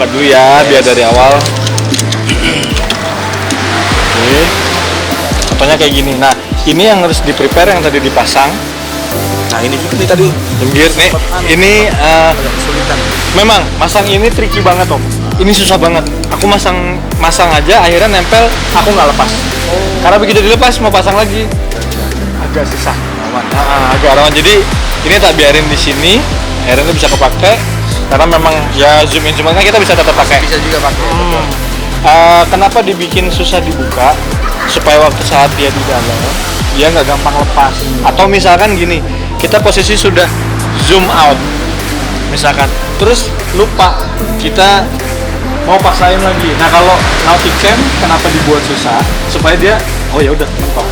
subscribe dulu ya, biar dari awal. Oke. Contohnya kayak gini. Nah, ini yang harus di-prepare yang tadi dipasang. Nah ini juga nih tadi Gear nih. Ini kesulitan. memang masang ini tricky banget Om. Ini susah banget. Aku masang aja, akhirnya nempel, aku nggak lepas. Karena begitu dilepas mau pasang lagi, agak susah. Agak rawan. Jadi ini tak biarin di sini, akhirnya bisa kepake. Karena memang ya zoom in zoom out kan kita bisa tetap pakai. Bisa juga pakai. Kenapa dibikin susah dibuka? Supaya waktu saat dia di dalam, dia nggak gampang lepas. Atau misalkan gini, kita posisi sudah zoom out, misalkan, terus lupa kita mau paksain lagi. Nah kalau Nauticam kenapa dibuat susah? Supaya dia, oh ya udah mentok.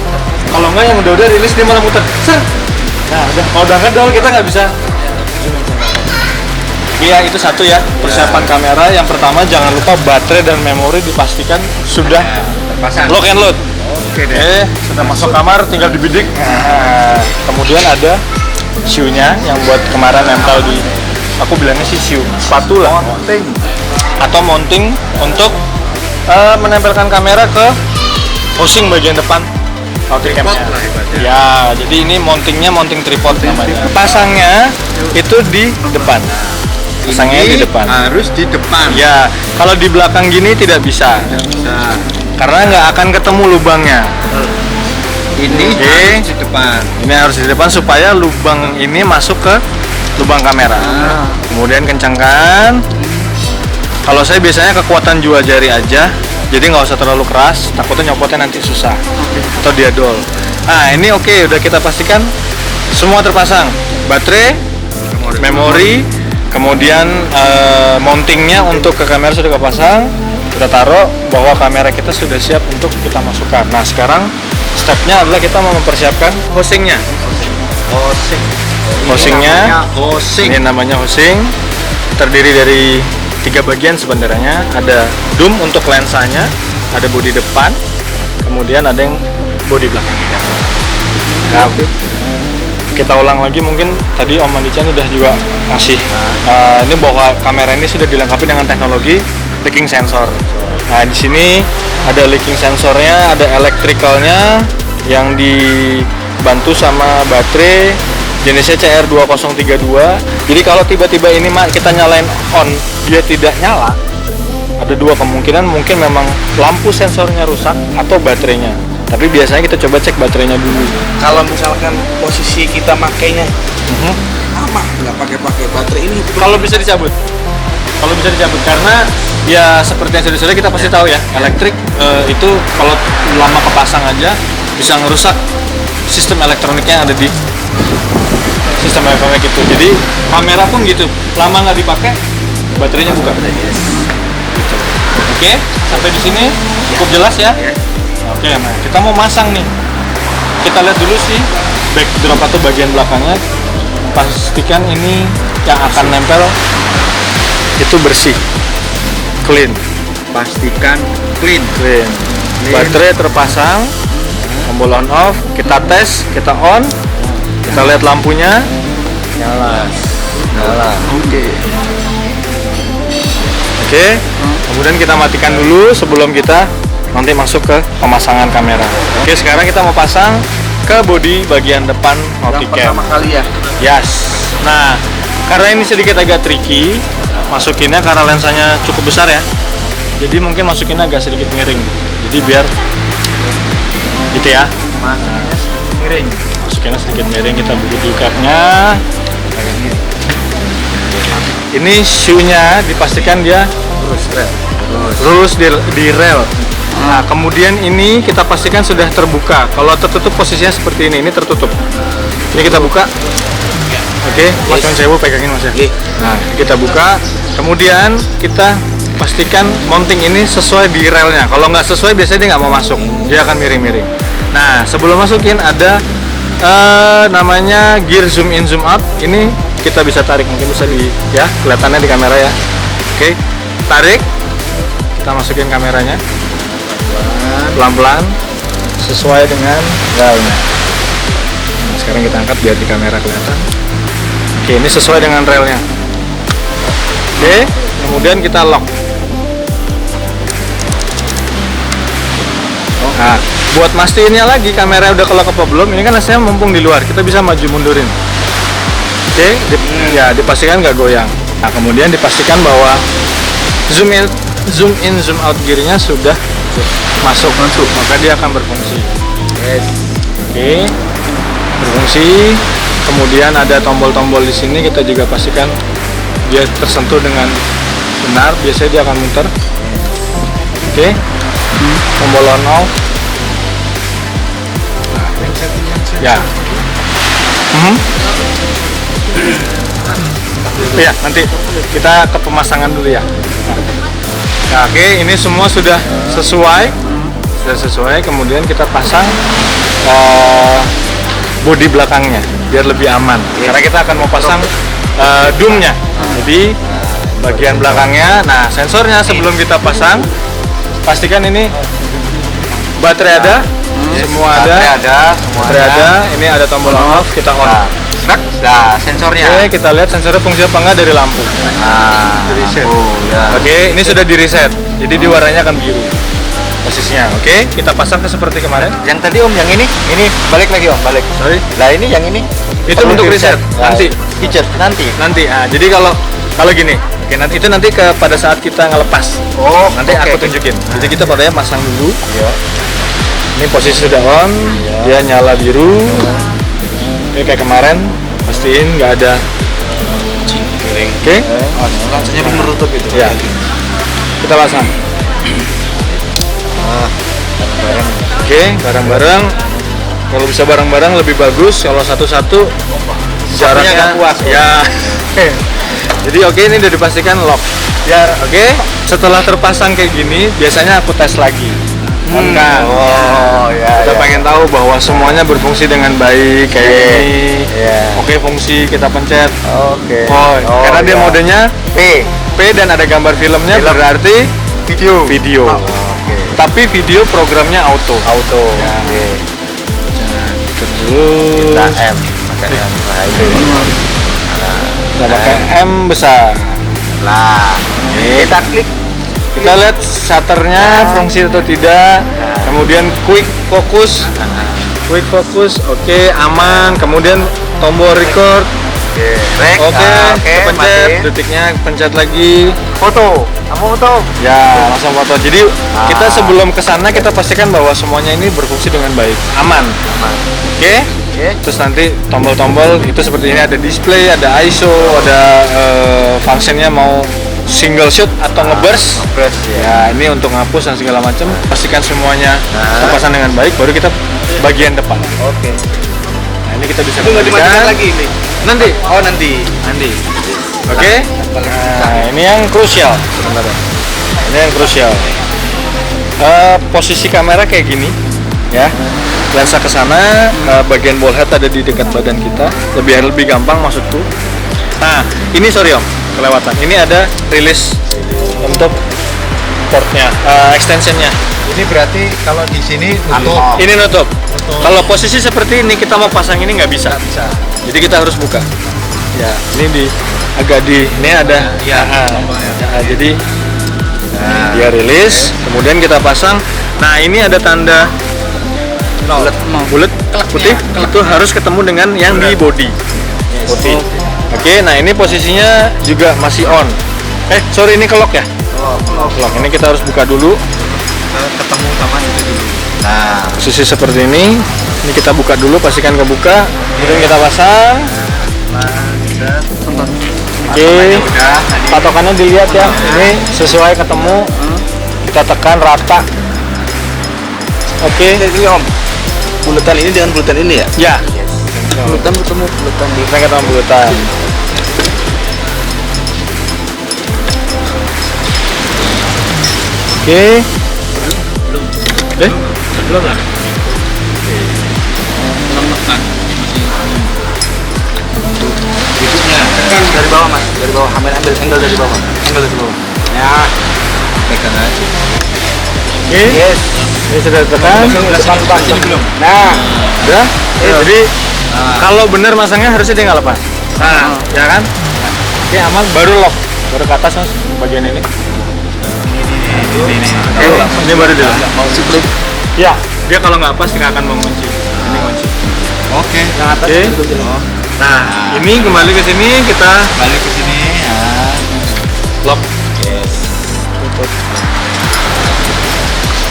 Kalau nggak yang udah rilis dia malah muter. Ser. Nah udah, kalau udah ngedol kita nggak bisa. Iya itu satu ya, persiapan kamera. Yang pertama jangan lupa baterai dan memori dipastikan sudah Pasang. lock and load. Oke deh. Sudah masuk kamar tinggal dibidik. Nah, kemudian ada shoe-nya yang buat kemarin nempel di, aku bilangnya sih shoe, sepatu lah. Mounting. Atau mounting untuk menempelkan kamera ke housing bagian depan Nauticam-nya. Tripod lah ibaratnya. Ya, jadi ini mountingnya mounting tripod namanya. Pasangnya itu di depan. Pasangnya Ini di depan. harus di depan. Ya, kalau di belakang gini tidak bisa. Nah, Karena nggak akan ketemu lubangnya. ini Oke. harus di depan. Ini harus di depan supaya lubang ini masuk ke lubang kamera. Kemudian kencangkan. Kalau saya biasanya kekuatan dua jari aja, jadi nggak usah terlalu keras. Takutnya nyopotnya nanti susah atau dia dol. Nah ini oke, udah kita pastikan semua terpasang. Baterai, memori, kemudian mountingnya untuk ke kamera sudah kepasang. Kita taruh bahwa kamera kita sudah siap untuk kita masukkan. Nah sekarang stepnya adalah kita mau mempersiapkan housingnya. Housing. Housingnya, Housing. ini namanya housing, terdiri dari 3 bagian sebenarnya. Ada dome untuk lensanya, ada bodi depan, kemudian ada yang bodi belakangnya. Nah, kita ulang lagi, mungkin tadi Om Andichan udah juga ngasih ini bahwa kamera ini sudah dilengkapi dengan teknologi leaking sensor. Nah di sini ada leaking sensornya, ada electricalnya yang dibantu sama baterai jenisnya CR2032. Jadi kalau tiba-tiba ini kita nyalain on, dia tidak nyala, ada 2 kemungkinan, mungkin memang lampu sensornya rusak atau baterainya. Tapi biasanya kita coba cek baterainya dulu. Kalau misalkan posisi kita makainya lama nggak pakai baterai ini. Kalau bisa dicabut, karena ya seperti yang sudah kita pasti tahu ya, elektrik itu kalau lama kepasang aja bisa ngerusak sistem elektroniknya yang ada di sistem elektronik itu. Jadi kamera pun gitu, lama nggak dipakai baterainya buka. Oke, sampai di sini cukup jelas ya. Oke, nah kita mau masang nih. Kita lihat dulu sih backdrop atau bagian belakangnya. Pastikan ini yang akan nempel itu bersih, clean. Pastikan clean. Baterai terpasang, tombol on off, kita tes, kita on, kita lihat lampunya Nyala. Oke. Kemudian kita matikan dulu sebelum kita nanti masuk ke pemasangan kamera. Oke, sekarang kita mau pasang ke bodi bagian depan Yang Nauticam. pertama kali ya. Yes. Nah, karena ini sedikit agak tricky, masukinnya karena lensanya cukup besar ya. Jadi mungkin masukinnya agak sedikit miring. Jadi biar gitu ya. Masuknya miring. Masukinnya sedikit miring, kita bukanya. Ini shoe-nya dipastikan dia lurus di rel. Nah, kemudian ini kita pastikan sudah terbuka. Kalau tertutup posisinya seperti ini tertutup. Ini kita buka. Oke, Mas Yon Sewu pegangin Mas ya. Nah, kita buka. Kemudian kita pastikan mounting ini sesuai di relnya. Kalau nggak sesuai biasanya dia nggak mau masuk. Dia akan miring-miring. Nah, sebelum masukin ada namanya gear zoom in zoom out. Ini kita bisa tarik, mungkin bisa ya kelihatannya di kamera ya. Oke, tarik. Kita masukin kameranya. Pelan-pelan sesuai dengan relnya. Nah, sekarang kita angkat biar di kamera kelihatan. Oke, ini sesuai dengan relnya. Oke, kemudian kita lock. Nah, buat mastiinnya lagi kamera udah kelok apa belum, ini kan saya mumpung di luar, kita bisa maju mundurin. Oke, ya dipastikan nggak goyang. Nah, kemudian dipastikan bahwa zoom in, zoom out gearnya sudah masuk, maka dia akan berfungsi. Yes. Oke, berfungsi. Kemudian ada tombol-tombol di sini, kita juga pastikan dia tersentuh dengan benar. Biasanya dia akan muter. Oke, tombol on off. Ya. Ya, nanti kita ke pemasangan dulu ya. Nah, oke, ini semua sudah sesuai. Kemudian kita pasang bodi belakangnya biar lebih aman. Karena kita akan mau pasang dumnya. Jadi bagian belakangnya, nah sensornya sebelum kita pasang, pastikan ini baterai ada, semua ada, baterai ada. Ini ada tombol on off, kita on. Nah, sensornya. Oke, kita lihat sensornya fungsi apa enggak dari lampu. Di reset. Oke, ini sudah di reset, jadi di warnanya akan biru posisinya. Oke, kita pasang ke seperti kemarin. Yang tadi Om, yang ini balik lagi Om, balik. Sorry, Lah ini yang ini itu untuk reset. Nanti, nanti. Nah, jadi kalau gini, oke, nanti pada saat kita ngelepas. Oh, Nanti aku tunjukin. Jadi kita padanya pasang dulu. Ini posisi sudah on, dia nyala biru. Ini kayak kemarin, pastiin nggak ada. Oke, langsungnya menutup itu. ya. Kita pasang. Oke, bareng-bareng. Kalau bisa bareng-bareng lebih bagus. Kalau satu-satu jaraknya nggak puas. Ya. Jadi oke, ini udah dipastikan lock. Ya, oke. Setelah terpasang kayak gini, biasanya aku tes lagi. Kan. Oh, ya. Kita pengen tahu bahwa semuanya berfungsi dengan baik kayak gini. Iya. Oke, fungsi kita pencet. Oke. Karena dia ya. modenya P. dan ada gambar filmnya, Film. berarti video. Oke. Tapi video programnya auto. Ya. Oke. Terus Kita M. Pakai M. Nah, itu. kita pakai M besar. Nah, kita klik. Kita lihat shutternya fungsi atau tidak. Kemudian quick focus, oke, aman. Kemudian tombol record, Rek. oke, pencet, matiin. detiknya pencet lagi. Foto. Kamu foto. Ya, langsung foto. Jadi kita sebelum kesana kita pastikan bahwa semuanya ini berfungsi dengan baik, aman. Oke. Terus nanti tombol-tombol itu seperti ini, ada display, ada ISO, ada functionnya mau single shot atau ngeburst. Ya, ini untuk ngapus dan segala macam. Pastikan semuanya terpasang dengan baik, baru kita bagian depan. Oke. Nah, ini kita bisa Itu nggak dimatikan kembalikan lagi ini. nanti. Oh, nanti. Oke. Nah, ini yang krusial sebenarnya. Ini yang krusial. Posisi kamera kayak gini, ya. Lensa ke sana, bagian ball head ada di dekat badan kita. Lebih gampang maksudku. Nah, ini sorry Om, kelewatan. Ini ada release untuk portnya, extensionnya. Ini berarti kalau di sini nutup. Ini nutup. Kalau posisi seperti ini kita mau pasang ini nggak bisa. Jadi kita harus buka. Ya, ini ini ada. Jadi dia rilis, kemudian kita pasang. Nah, ini ada tanda bulat putih. Itu harus ketemu dengan yang di body. Putih. Oke, nah ini posisinya juga masih on. Sorry, ini kelok ya? Kelok. Ini kita harus buka dulu. Ketemu sama itu dulu. Nah, posisi seperti ini kita buka dulu, pastikan kebuka, kemudian kita pasang. Oke, patokannya dilihat ya, ini sesuai ketemu, kita tekan rata. Oke, Ini Om. Bulatan ini dengan bulatan ini ya? ya, Bulatan ketemu bulatan di. kita ketemu bulatan. Oke, belum lah. Tekan dari bawah Mas, dari bawah. Ambil angle dari bawah. Ya. Pegang aja. Oke, Yes. ini sudah tekan. Sini belum. Nah, Udah? Jadi kalau benar masangnya harusnya dia nggak lepas. nah, Ya kan? Oke, aman. Baru lock. Baru ke atas Mas, bagian ini. Ini. Ini baru dia. mau sebelum Ya, dia kalau nggak pas nggak akan mengunci. Ini kunci. Oke. Yang atas Oke. itu dulu. Nah, ini kembali ke sini kita Balik ke sini ya. lock.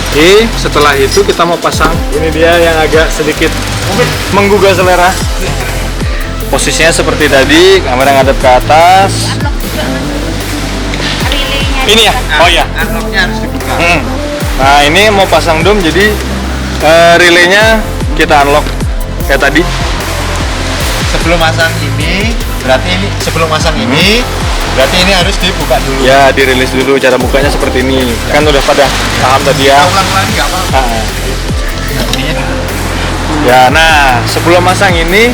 Oke, setelah itu kita mau pasang. Ini dia yang agak sedikit menggugah selera. Posisinya seperti tadi, kamera ngadep ke atas. Ini ya? Oh ya. Unlocknya harus dibuka. Nah, ini mau pasang dom, jadi relaynya kita unlock kayak tadi. Sebelum masang ini, berarti ini sebelum masang ini, berarti ini harus dibuka dulu. Ya, dirilis dulu. Cara bukanya seperti ini. Kan udah pada paham tadi ya. Kita ulang lagi nggak apa-apa. Nah, Ini ya, nah sebelum masang ini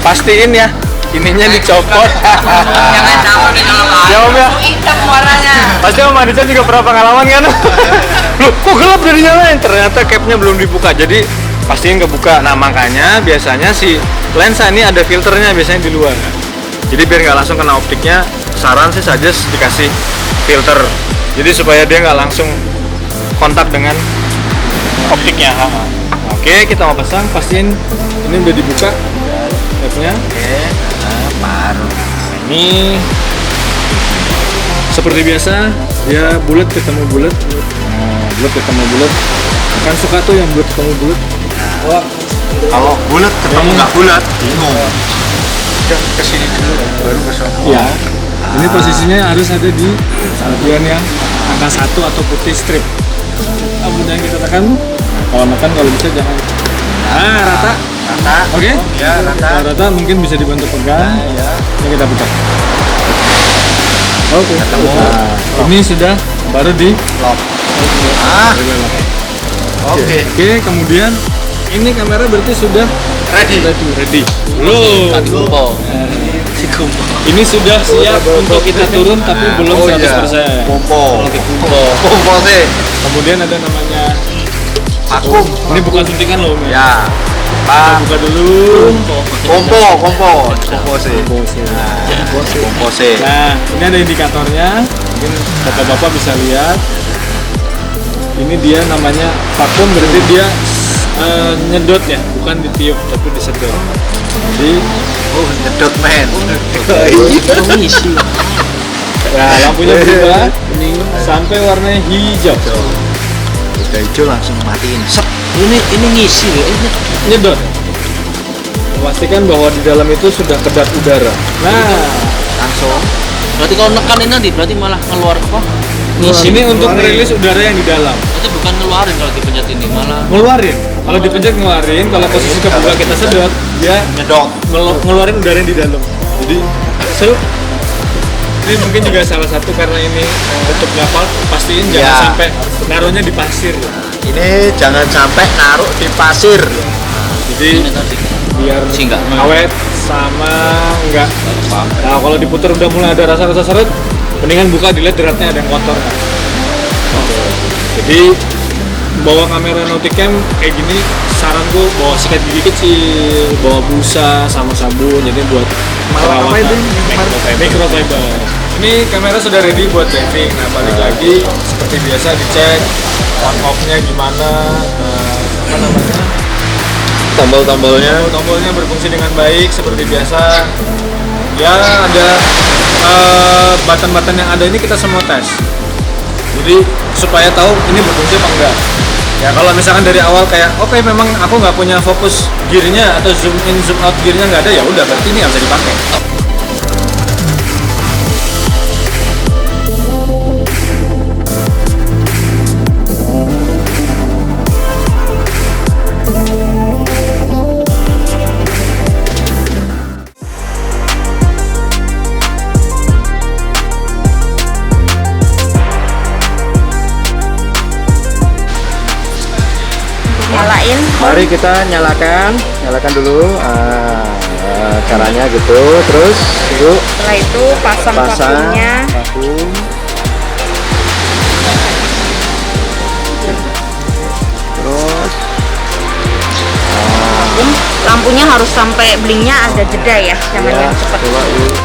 pastiin ya ininya dicopot. Jangan tahu nih kalau Ya Om ya. hitam warnanya. Pasti Om Aditya juga pernah pengalaman kan? Loh, kok gelap dari nyalain? Ternyata capnya belum dibuka, jadi pastiin kebuka. Nah makanya biasanya si lensa ini ada filternya biasanya di luar. Jadi biar nggak langsung kena optiknya, saran sih saja dikasih filter. Jadi supaya dia nggak langsung kontak dengan optiknya. Oke, kita mau pasang, pastiin ini udah dibuka capnya. oke. Baru. Ini seperti biasa dia bulat ketemu bulat, bulat ketemu bulat. Kan suka tuh yang bulat ketemu bulat. Wah, Kalau bulat ketemu Ini. nggak bulat, bingung. Ke sini dulu, baru ke sana. Ya. Ini posisinya harus ada di bagian yang angka 1 atau putih strip. Kemudian kita tekan. Kalau tekan kalau bisa jangan. Nah, rata. Rata. Oke. Ya, rata. Kalau rata mungkin bisa dibantu pegang. Nah, ya. Ini kita putar. Oke. Ketemu. Nah, ini sudah baru di Lock. Ah, oke. Oke, kemudian ini kamera berarti sudah Ready. ready. Loh. Ini sudah siap untuk kita turun tapi belum Oh 100%. iya. Pompo. Pompo. Pompo sih. Kemudian ada namanya Vakum. ini bukan suntikan loh, Om. Ya. Kita Pak. buka dulu. Pompo. Pompo sih. Pompo sih. Nah, ini ada indikatornya. Mungkin bapak-bapak bisa lihat. Ini dia namanya vakum, berarti dia nyedot ya, bukan ditiup tapi disedot. Jadi, Oh, nyedot men. nah lampunya berubah kuning sampai warnanya hijau. Udah hijau langsung matiin. Set. Ini ngisi loh. Ini Nyedot. Memastikan bahwa di dalam itu sudah kedap udara. Nah, Langsung. berarti kalau nekan ini nanti berarti malah keluar apa? ini untuk merilis udara yang di dalam. Itu bukan ngeluarin kalau dipencet ini malah Ngeluarin. Kalau dipencet ngeluarin, kalau posisi kebuka kita sedot, dia Nyedot. ngeluarin udara yang di dalam. Jadi, seru. Ini mungkin juga salah satu karena ini untuk kapal, pastiin jangan Ya. sampai naruhnya di pasir. Ini jangan sampai naruh di pasir. Jadi ini tadi. biar Sih, nggak. awet sama enggak. Nah kalau diputar udah mulai ada rasa-rasa seret, mendingan buka dilihat deratnya ada yang kotor. Jadi bawa kamera Nauticam kayak gini, saranku bawa sikat gigi kecil, bawa busa sama sabun, jadi buat apa itu? microfiber. Ini kamera sudah ready buat diving. Nah balik lagi seperti biasa dicek on off-nya gimana, apa namanya, tombol-tombolnya berfungsi dengan baik seperti biasa. Ya ada button-button yang ada ini kita semua tes. Jadi supaya tahu ini berfungsi apa enggak. Ya kalau misalkan dari awal kayak oke memang aku nggak punya fokus gearnya atau zoom in zoom out gearnya nggak ada, ya udah berarti ini nggak bisa dipakai. Nyalain. Mari kita nyalakan dulu. Caranya gitu. Terus yuk Setelah itu pasang vakumnya. vakum. Terus Vakum. Lampunya harus sampai blinknya ada jeda ya, jangan ya, yang cepat. coba yuk.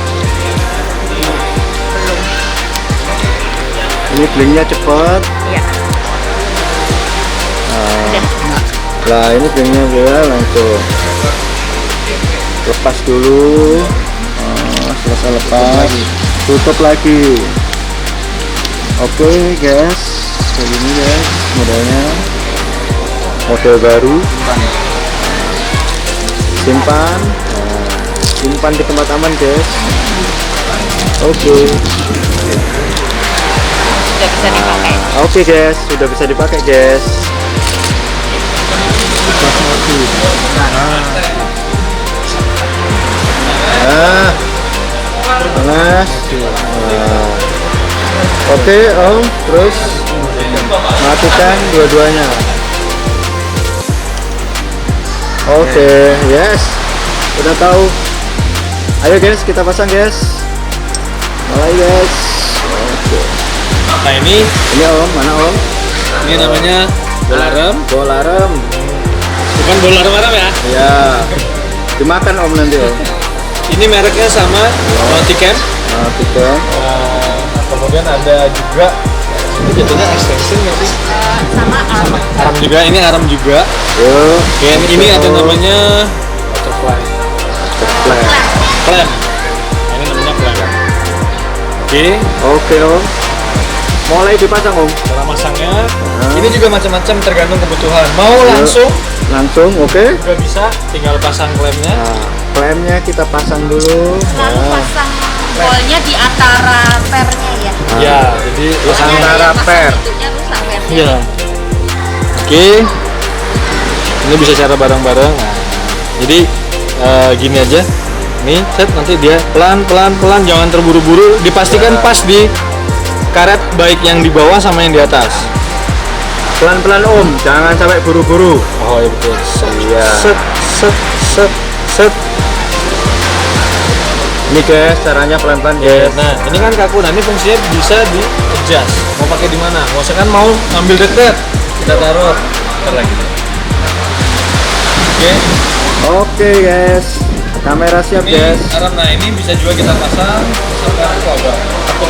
Ini blinknya cepet. Ya. Udah. Nah ini ringnya dia langsung lepas dulu. Selesai lepas, tutup lagi. Oke guys, kayak gini guys modelnya, model baru. Simpan, simpan di tempat aman guys. Oke. Sudah bisa dipakai. Oke guys, sudah bisa dipakai guys. Panas. Oke Om, terus matikan dua-duanya. Oke, yes, udah tahu. Ayo guys, kita pasang guys. Mulai guys. Oke. Nah ini Om, mana Om? ini namanya bola rem. Bola rem. Bukan bola rem ya. Ya. Dimakan Om nanti Om. Ini mereknya sama Nauticam. Matikan. Kemudian ada juga ini jatuhnya extension nggak sih? Sama Arm juga, ini arm juga. Yuk. Dan ini ada namanya butterfly Flat. clamp. Nah, ini namanya clamp. Oke, Oke Om. Mulai dipasang Om. cara masangnya ini juga macam-macam tergantung kebutuhan. Mau langsung Langsung, oke. juga bisa, tinggal pasang klaimnya. Nah, klaimnya kita pasang dulu. lalu pasang bolnya di antara pernya ya. Ya, jadi Pasang Soalnya antara dia pasang per. itunya rusak pernya. Iya. Oke. Ini bisa cara bareng-bareng. Nah, jadi gini aja. Nih, set nanti dia pelan, jangan terburu-buru. Dipastikan pas di karet baik yang di bawah sama yang di atas. Pelan-pelan Om, jangan sampai buru-buru. Oh iya betul. Iya. Set. Ini guys, caranya pelan-pelan guys. Nah, ini kan kaku. Nah, ini fungsinya bisa di adjust. Mau pakai di mana? Misalkan mau ngambil deket, kita taruh. Ntar lagi. Oke. Oke guys, kamera siap Ini guys. arm, nah ini bisa juga kita pasang. Misalkan aku agak takut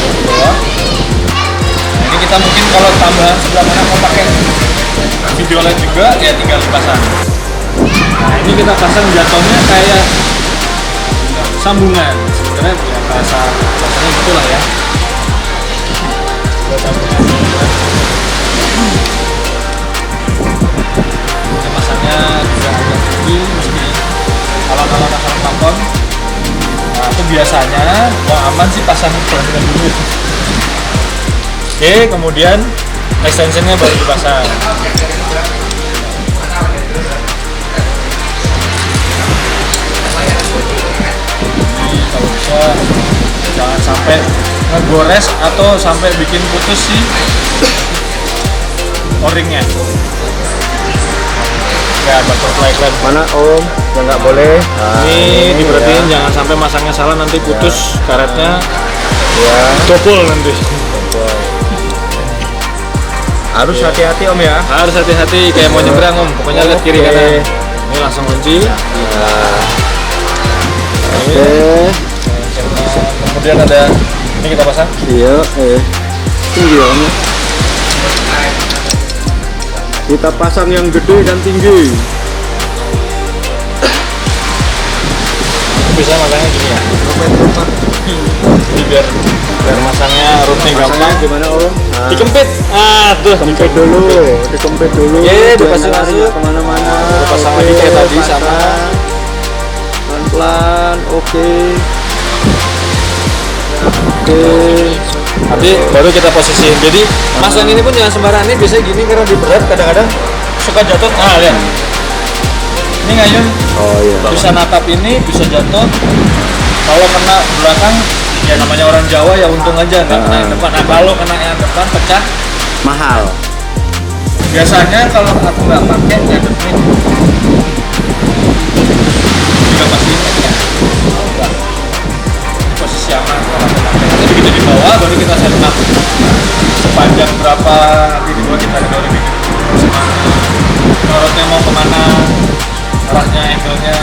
di bawah. Nah, ini kita mungkin kalau tambahan sebelah mana mau pakai video LED juga, ya tinggal dipasang. Nah, ini kita pasang jatuhnya kayak sambungan. Sebenarnya ya rasanya gitulah ya. Buat sambungan. Ini pasangnya juga agak tinggi, mesti alat-alat pasang tampon. Nah, itu biasanya mau aman sih pasang pelan-pelan dulu. Oke, kemudian extensionnya baru dipasang. Ini kalau bisa jangan sampai ngegores atau sampai bikin putus si o-ringnya. Ya, butterfly clamp. Mana Om? Yang nggak boleh. Nah, Ini diperhatiin ya. jangan sampai masangnya salah, nanti putus karetnya, Ya. double nanti. Harus hati-hati Om ya. Harus hati-hati kayak mau nyebrang Om, pokoknya lihat kiri Oke. kanan. Ini langsung kunci. Nah, Ini. oke. Kemudian ada ini kita pasang. Iya, tinggi Om. Kita pasang yang gede dan tinggi. Bisa makanya gini ya. Jadi biar masangnya rutin Pasangnya gampang. gimana Om? Nah, Dikempit. Tuh dikempit dulu, dikempit dulu. Iya, biar dipasang nggak masuk. kemana-mana. Dipasang Oke, lagi kayak tadi pasang. sama. Pelan-pelan, oke. Oke. Nanti baru kita posisiin. Jadi masang ini pun jangan sembarangan. Ini biasanya gini karena di berat kadang-kadang suka jatuh. Lihat. Ini ngayun Oh iya. bisa natap ini, bisa jatuh. Kalau kena belakang, ya namanya orang Jawa ya untung aja nggak kena yang depan. Nah kalau kena yang depan pecah, Mahal. biasanya kalau aku nggak pakai ya ini juga pasti ini ya. Posisi aman kalau aku pakai. Nanti begitu di bawah baru kita set up sepanjang berapa, nanti di bawah kita baru bikin menurutnya mau kemana, arahnya, angle-nya.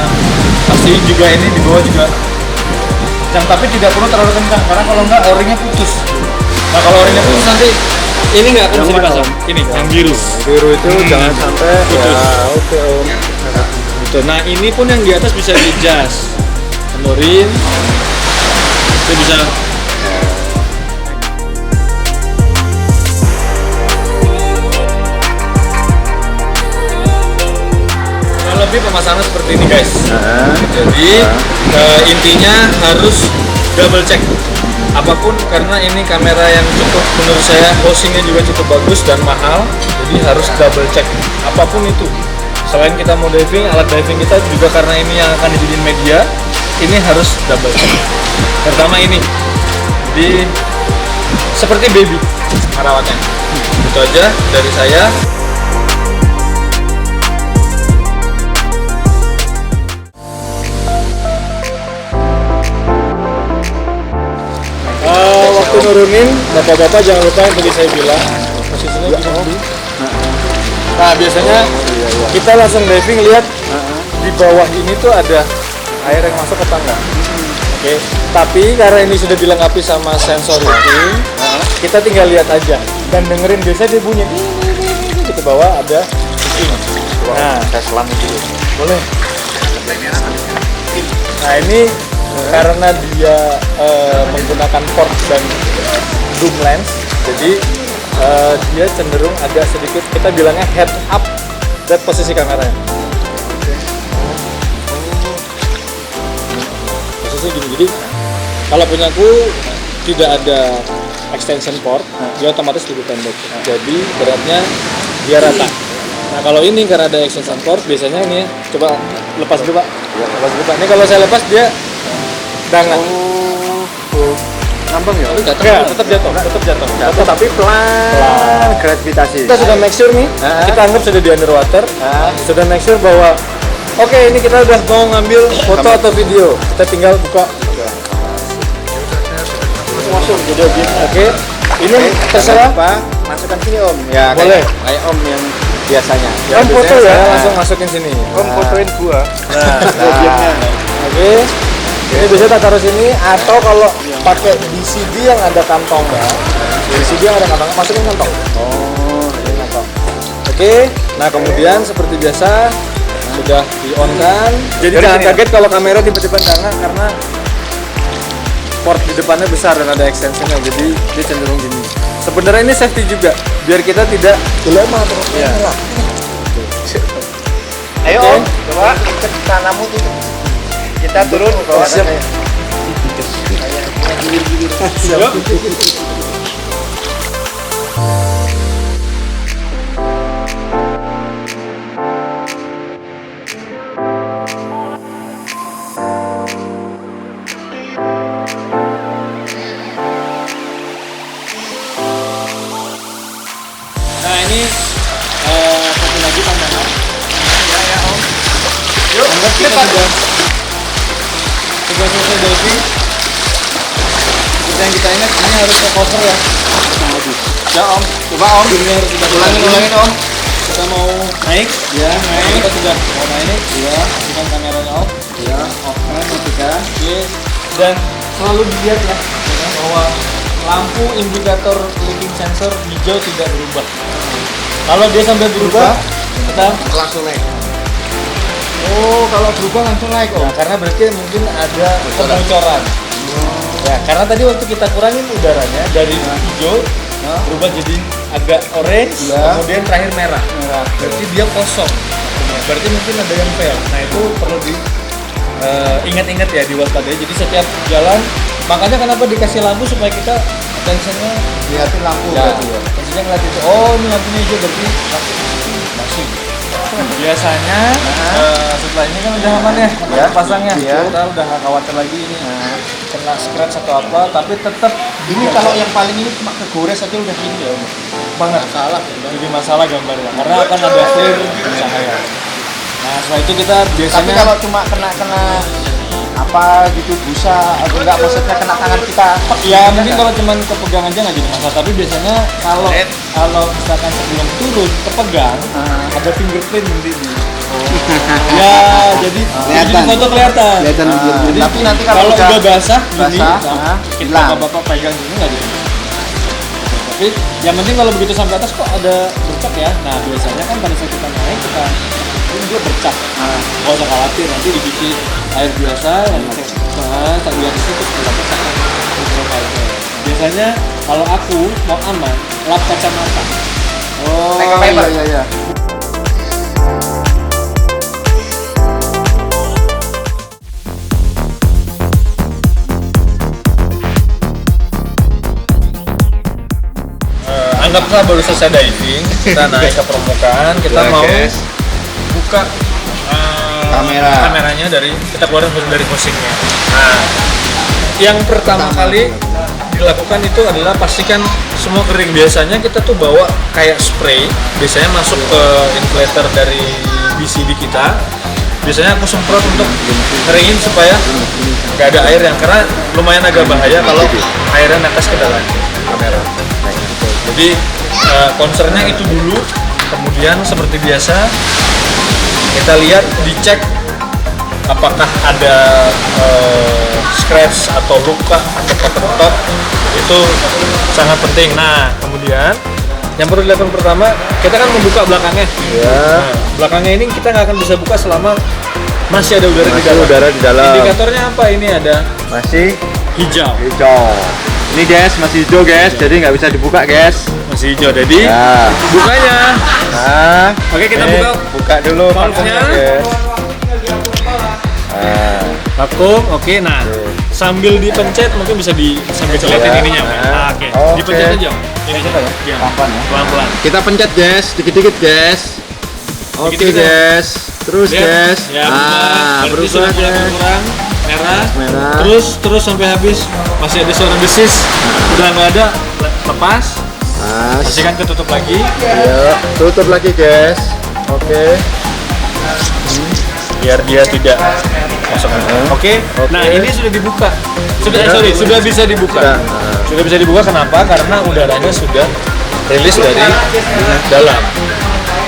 Pasti juga ini di bawah juga kencang, tapi tidak perlu terlalu kencang karena kalau enggak o-ringnya putus. Nah kalau o-ringnya putus nanti Ini nggak akan bisa dipasang. Ini yang biru. Biru itu jangan sampai Putus. ya, oke Om. Gitu. Nah ini pun yang di atas bisa di-adjust, kendorin, itu bisa. Kurang lebih pemasangan seperti ini guys. Jadi intinya harus double check apapun, karena ini kamera yang cukup, menurut saya posingnya juga cukup bagus dan mahal, jadi harus double check apapun itu. Selain kita mau diving, alat diving kita juga karena ini yang akan dijadiin media, ini harus double check. Pertama ini, jadi seperti baby merawatnya. Itu aja dari saya. Waktu nurunin, bapak-bapak jangan lupa yang tadi saya bilang posisinya gini. Nah biasanya kita langsung diving lihat di bawah ini tuh ada air yang masuk ke tangga. Oke. Tapi karena ini sudah dilengkapi sama sensor diving, kita tinggal lihat aja dan dengerin, biasanya dia bunyi di ke bawah ada kucing. Nah, Saya selam dulu. boleh. Nah ini karena dia menggunakan port dan zoom lens, jadi dia cenderung agak sedikit, kita bilangnya head up, lihat posisi kameranya. Posisi gini, jadi kalau punyaku tidak ada extension port, dia otomatis lebih pendek, jadi beratnya dia rata. Nah kalau ini karena ada extension port, biasanya ini coba lepas dulu Pak. Lepas dulu Pak. Ini kalau saya lepas dia dangan. Ngambang ya? Enggak, tetap jatuh. Tapi pelan. Gravitasi. Kita sudah make sure nih, kita anggap sudah di underwater, sudah make sure bahwa oke, ini kita udah mau ngambil foto atau video, kita tinggal buka. Masuk video gini. Oke, ini terserah. Apa? Masukkan sini Om. Ya, Boleh. Kayak Om yang biasanya. Om foto ya, saya langsung masukin sini. Om fotoin gua. Oke. Ini bisa kita taruh sini, atau kalau pakai DCD yang ada kantongnya, DCD yang ada kantongnya, masukin kantong. Oh, Masukin kantong. Oke. Nah kemudian seperti biasa sudah di on kan. Jadi jangan kaget kalau kamera tiba-tiba dangan karena port di depannya besar dan ada extensionnya, jadi dia cenderung gini. Sebenarnya ini safety juga, biar kita tidak dilema terus. Ya. Ayo Om, coba ikat tanganmu tuh. Kita turun ke bawah. Siap. Nah ini satu lagi pandangan. Ya Om. Yuk. Anggap kita sudah selesai diving. Seperti yang kita ingat, ini harus ke cover ya. Ya Om, coba Om. Ini harus kita Ulangin Om. Kita mau naik. Ya naik. Kita sudah mau naik. Ya. Dengan kameranya off. Ya, off kan matikan. Oke. Dan selalu dilihat ya bahwa lampu indikator leading sensor hijau tidak berubah. Kalau dia sampai berubah, kita Langsung naik. oh kalau berubah langsung naik Nah, karena berarti mungkin ada kebocoran. Ya, karena tadi waktu kita kurangin udaranya dari hijau berubah jadi agak orange, kemudian terakhir merah. Berarti dia kosong. Berarti mungkin ada yang fail. Nah itu perlu di ingat-ingat ya, diwaspadai. Jadi setiap jalan, makanya kenapa dikasih lampu supaya kita attention-nya Lihatin lampu ya, berarti ya. attention-nya ngeliat itu. Oh ini lampunya hijau berarti masih. Biasanya setelah ini kan udah aman ya, pasangnya. Kita udah nggak khawatir lagi ini kena scratch atau apa, tapi tetap Ini kalau yang paling ini cuma kegores aja udah gini ya Om. banget salah. Jadi masalah gambarnya karena akan ada flare cahaya. Nah setelah itu kita Tapi biasanya kalau cuma kena apa gitu busa atau enggak, maksudnya kena tangan kita. ya mungkin kalau cuman kepegang aja nggak jadi masalah, tapi biasanya kalau misalkan sebelum turun kepegang ada fingerprint nanti di ya jadi Kelihatan. foto kelihatan. Jadi tapi nanti Kalau kalau udah basah gini, basah, kita hilang. bapak pegang gini nggak jadi. Oke, yang penting kalau begitu sampai atas kok ada bercak ya. Nah biasanya kan pada saat kita naik ini dia bercak. Nah nggak usah khawatir, nanti dicuci air biasa yang cek tak lihat di situ kalau bercak kan biasanya kalau aku mau aman lap kacamata. Oh iya. Anggaplah baru selesai diving, kita naik ke permukaan, kita Ya, mau guys. buka kameranya kita keluarin dari housingnya. Nah, yang pertama kali dilakukan itu adalah pastikan semua kering. Biasanya kita tuh bawa kayak spray, biasanya masuk ke inflator dari BCD kita. Biasanya aku semprot untuk keringin supaya nggak ada air yang, karena lumayan agak bahaya kalau airnya netes ke dalam kamera. Jadi concernnya itu dulu, kemudian seperti biasa kita lihat, dicek apakah ada scratch atau luka atau kepentok, itu sangat penting. Nah kemudian yang perlu dilakukan pertama, kita kan membuka belakangnya. Ya. Nah, belakangnya ini kita nggak akan bisa buka selama masih ada udara di dalam. Indikatornya apa? Ini ada Masih hijau. Ini guys, masih hijau guys, jadi nggak bisa dibuka guys. Masih hijau, jadi Ya. bukanya. Nah, Oke, kita ini buka dulu valve-nya. vakumnya guys. Nah, Vakum, oke. Nah, sambil dipencet mungkin bisa sambil celetin Ya. ininya. Mas. Nah, Oke, oke. dipencet aja. Ini Pencet aja? ya. Pelan-pelan ya? Pelan-pelan. kita pencet guys, dikit-dikit guys. Oke Dikit-dikit ya. guys, terus Lihat. guys. Ya, Ah, berubah berubah guys. berkurang, merah. Merah. Terus sampai habis masih ada suara desis. Udah nggak ada, lepas. Pas. Pastikan ketutup lagi. Ya, tutup lagi guys. Oke. Biar dia tidak masuk. Oke. Nah, ini sudah dibuka. Sudah bisa dibuka. Sudah bisa dibuka, kenapa? Karena udaranya sudah rilis dari dalam.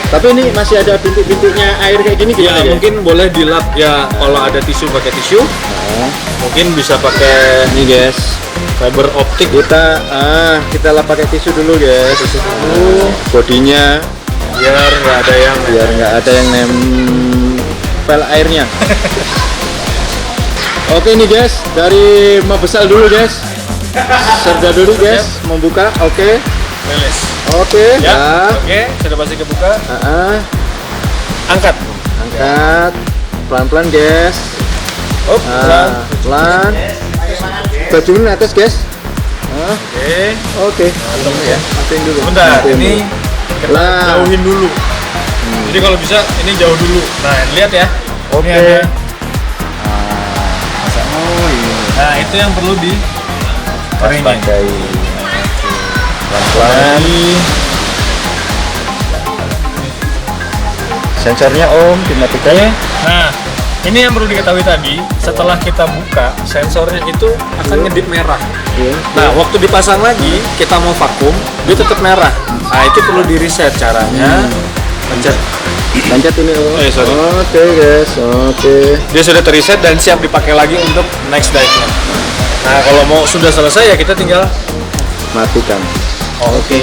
Tapi ini masih ada bintik-bintiknya air kayak gini Ya, gimana ya? mungkin boleh dilap ya, kalau ada tisu pakai tisu. Mungkin bisa pakai Ini guys. fiber optik. Kita lap pakai tisu dulu guys. Tisu dulu. Bodinya Biar nggak ada yang nempel airnya. Oke ini guys, dari Mabesal dulu guys. Serda dulu guys, membuka. Oke. rilis. Oke. Ya. Oke, sudah pasti kebuka. Angkat. Angkat. Pelan-pelan guys. Pelan. Pelan. Bajunya atas guys. Oke. Oke. Matiin dulu. Bentar, Matiin ini dulu. kita jauhin dulu. Jadi kalau bisa ini jauh dulu. Nah, lihat ya. Oke. Ini ada. Oh iya. Nah, itu yang perlu di keringin. Pelan-pelan. Sensornya om dimatikan. Nah, ini yang perlu diketahui tadi, setelah kita buka, sensornya itu akan ngedip merah. Nah, waktu dipasang lagi, kita mau vakum, dia tetap merah. Nah, itu perlu di reset caranya. Pencet. Pencet ini om. Sorry. Oke guys. Oke. Dia sudah terreset dan siap dipakai lagi untuk next dive-nya. Nah, kalau mau sudah selesai ya kita tinggal Matikan. Oke.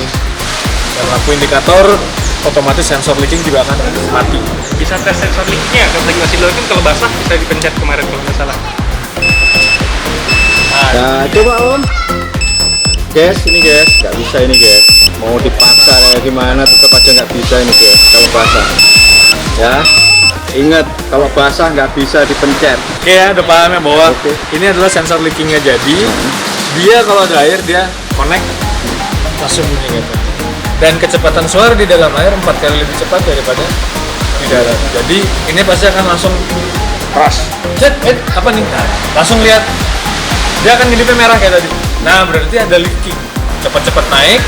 Dan lampu indikator, otomatis sensor leaking juga akan mati. Bisa tes sensor leaknya, kalau lagi masih leaking, kalau basah bisa dipencet kemarin kalau nggak salah. Nah, coba om. Guys, ini guys, nggak bisa ini guys. Mau dipaksa kayak gimana, tetap aja nggak bisa ini guys. Kalau basah, ya. Ingat, kalau basah nggak bisa dipencet. Oke ya, udah paham ya bahwa Oke. ini adalah sensor leakingnya. Jadi dia kalau ada air dia connect langsung bunyi gitu. Dan kecepatan suara di dalam air 4 kali lebih cepat daripada di darat. Jadi ini pasti akan langsung keras. Apa nih? Nah, langsung lihat dia akan ngedipnya merah kayak tadi. Nah, berarti ada leaking. Cepat-cepat naik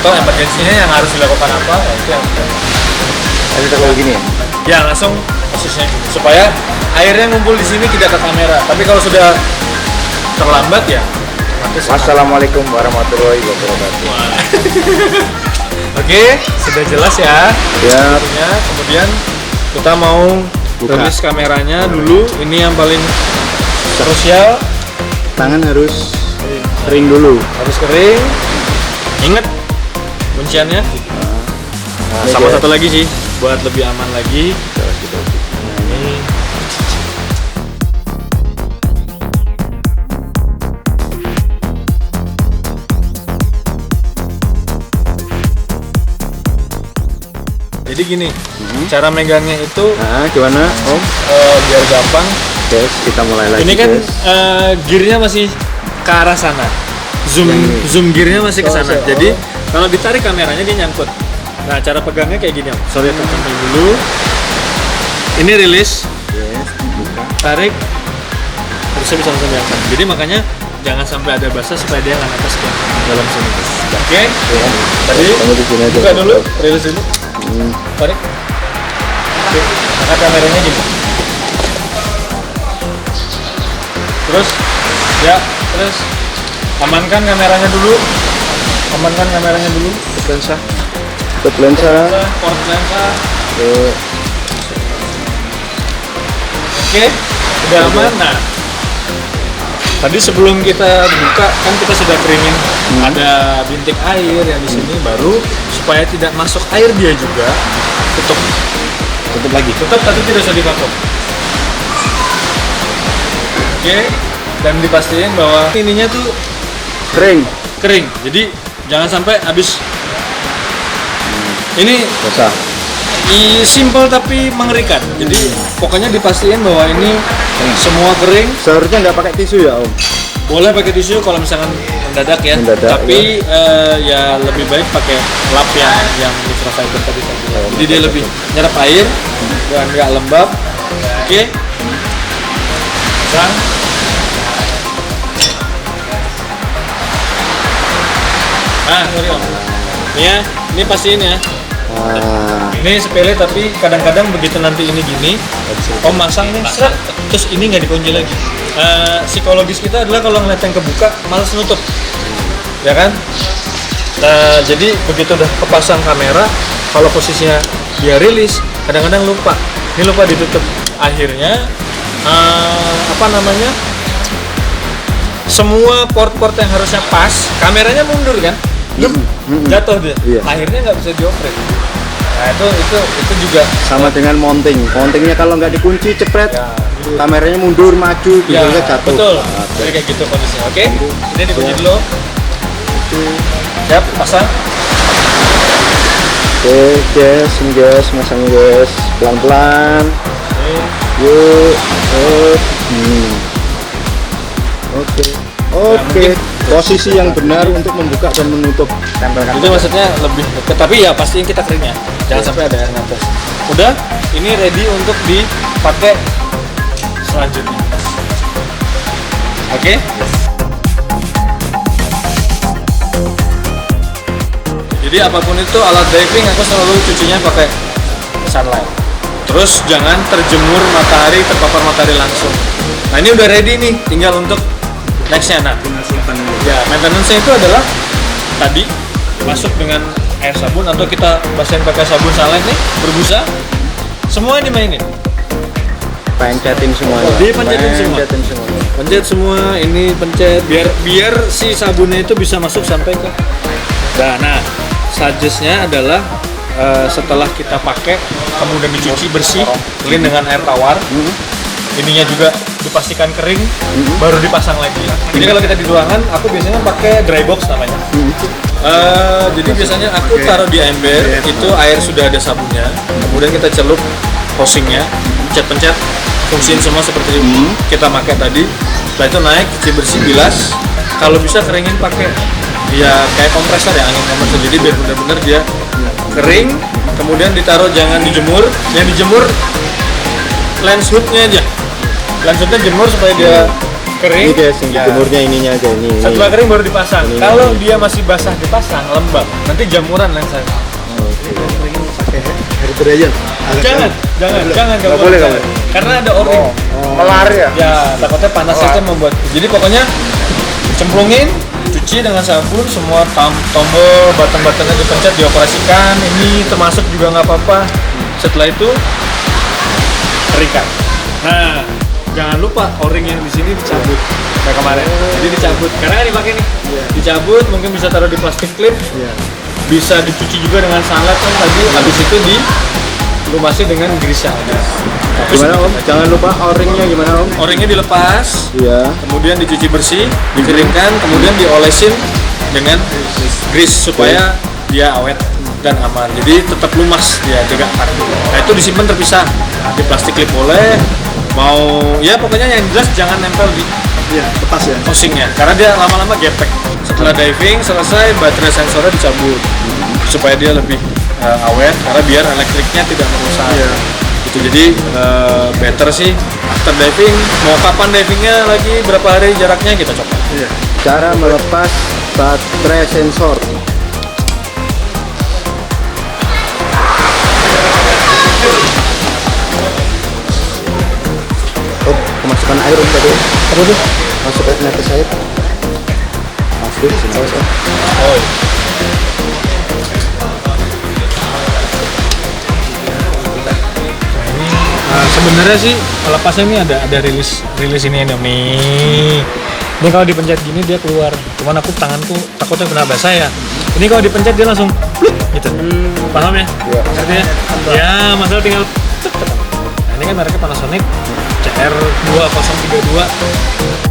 atau emergensinya yang harus dilakukan apa? Ya, itu yang Ada kalau gini ya. ya langsung posisinya gitu. Supaya airnya ngumpul di sini tidak ke kamera. Tapi kalau sudah terlambat ya otomatis. Wassalamualaikum warahmatullahi wabarakatuh. Oke, sudah jelas ya. Ya. Artinya, kemudian kita mau Buka. rilis kameranya dulu. Ini yang paling krusial, Tangan harus kering dulu. harus kering. Ingat kunciannya. Nah, sama satu lagi sih buat lebih aman lagi. Nah, ini jadi gini, cara megangnya itu Nah, gimana Om? biar gampang. Guys, kita mulai lagi. Ini kan guys. gearnya masih ke arah sana. Zoom gearnya masih ke sana. Jadi kalau ditarik kameranya dia nyangkut. Nah, cara pegangnya kayak gini, Om. Sorry, tarik dulu. Ini rilis, Yes, dibuka. tarik, harusnya bisa langsung diangkat. Jadi makanya jangan sampai ada basah supaya dia nggak netes ke dalam sini. Oke? Tadi Kamu di sini aja. buka dulu, rilis dulu, tarik. Oke, angkat kameranya gini. Terus, terus amankan kameranya dulu. Lensa. Tutup lensa. Port lensa. Tuh. Oke, udah aman. Nah, tadi sebelum kita buka kan kita sudah keringin ada bintik air yang di sini, baru supaya tidak masuk air dia juga tutup lagi. Tutup tapi tidak usah ditutup. Oke, dan dipastiin bahwa ininya tuh kering. Jadi jangan sampai habis. Ini Basah. simple tapi mengerikan. Jadi pokoknya dipastiin bahwa ini semua kering. Seharusnya nggak pakai tisu ya Om? Boleh pakai tisu kalau misalkan mendadak ya. Mendadak, Tapi ya lebih baik pakai lap yang microfiber tadi. Jadi dia lebih nyerap air dan nggak lembab. Oke. Pasang. Nah, sorry Om. Ini ya, ini pastiin ya. Nah, Ini sepele tapi kadang-kadang begitu nanti ini gini, Om masang nih, seret, terus ini nggak dikunci lagi. Psikologis kita adalah kalau ngeliat yang kebuka, malas nutup, ya kan? Nah, jadi begitu udah kepasang kamera, kalau posisinya dia rilis, kadang-kadang lupa, ini lupa ditutup. Akhirnya, semua port-port yang harusnya pas, kameranya mundur kan? Jatuh dia. Iya. Akhirnya nggak bisa dioperate. Nah itu juga sama dengan mounting. Mountingnya kalau nggak dikunci cepret, ya, kameranya mundur, maju, videonya jatuh. betul. Nah, Jadi kayak gitu kondisinya. Oke. Ini dikunci dulu. Siap, pasang. Oke, guys, ini guys, masangnya guys, pelan-pelan. Yuk, Oke. Posisi yang benar untuk membuka dan menutup kamera. Itu maksudnya lebih dekat, tapi ya pastiin kita keringnya. Jangan sampai ada air netes. Udah, ini ready untuk dipakai selanjutnya. Oke? Jadi apapun itu alat diving aku selalu cucinya pakai sunlight. Terus jangan terjemur matahari, terpapar matahari langsung. Nah ini udah ready nih, tinggal untuk nextnya. Nah, ya maintenance-nya itu adalah tadi masuk dengan air sabun atau kita basahin pakai sabun sunlight nih, berbusa, semua dimainin. Pencetin semuanya. Dipencetin semua. Pencetin semua. Pencet semua, ini pencet biar si sabunnya itu bisa masuk sampai ke. Nah, suggest-nya adalah setelah kita pakai kemudian dicuci bersih, clean dengan air tawar. Ininya juga dipastikan kering, baru dipasang lagi. Jadi kalau kita di ruangan, aku biasanya pakai dry box namanya. Jadi biasanya aku taruh di ember, itu air sudah ada sabunnya. Kemudian kita celup hosingnya, pencet-pencet, fungsiin semua seperti kita pakai tadi. Setelah itu naik, cuci bersih, bilas. Kalau bisa keringin pakai ya kayak kompresor ya, angin kompresor. Jadi biar benar-benar dia kering. Kemudian ditaruh, jangan dijemur. Yang dijemur lens hoodnya aja. Lens hoodnya jemur supaya dia kering. Ini guys, yang dijemurnya ininya aja ini. Setelah kering baru dipasang. Kalau dia masih basah dipasang, lembab, nanti jamuran lensanya. Air dryer. Jangan Nggak boleh, jangan. Karena ada o-ring. Melar ya. Ya, takutnya panas itu membuat. Jadi pokoknya cemplungin, cuci dengan sabun, semua tombol, button-buttonnya dipencet, dioperasikan. Ini termasuk juga nggak apa-apa. Setelah itu keringkan. Nah, jangan lupa o-ring yang di sini dicabut kayak kemarin. Jadi dicabut. Karena kan dipakai nih. Dicabut, mungkin bisa taruh di plastik clip. Bisa dicuci juga dengan sunlight kan tadi. Habis itu dilumasi dengan grease. Gimana Om? Jangan lupa o-ringnya gimana Om? O-ringnya dilepas, Iya. kemudian dicuci bersih, dikeringkan, kemudian diolesin dengan grease supaya dia awet dan aman. Jadi tetap lumas dia jaga. Nah itu disimpan terpisah di plastik clip boleh, mau ya pokoknya yang jelas jangan nempel di Betas ya. housingnya karena dia lama-lama gepek. Setelah diving selesai baterai sensornya dicabut supaya dia lebih awet karena biar elektriknya tidak merusak. Itu jadi better sih after diving. Mau kapan divingnya lagi berapa hari jaraknya kita coba. Cara melepas baterai sensor. Oh, kemasukan air Om tadi. Apa tuh? Masuk netes air. Masuk sini awas Om. Oh. Sebenarnya sih lepasnya ini ada rilis ini nih. Ini kalau dipencet gini dia keluar. Cuman aku tanganku takutnya kena basah ya. Ini kalau dipencet dia langsung pluk gitu. Paham ya? Iya. Ngerti ya? Ya, masalah tinggal tuk, tuk. Nah, ini kan mereknya Panasonic CR2032.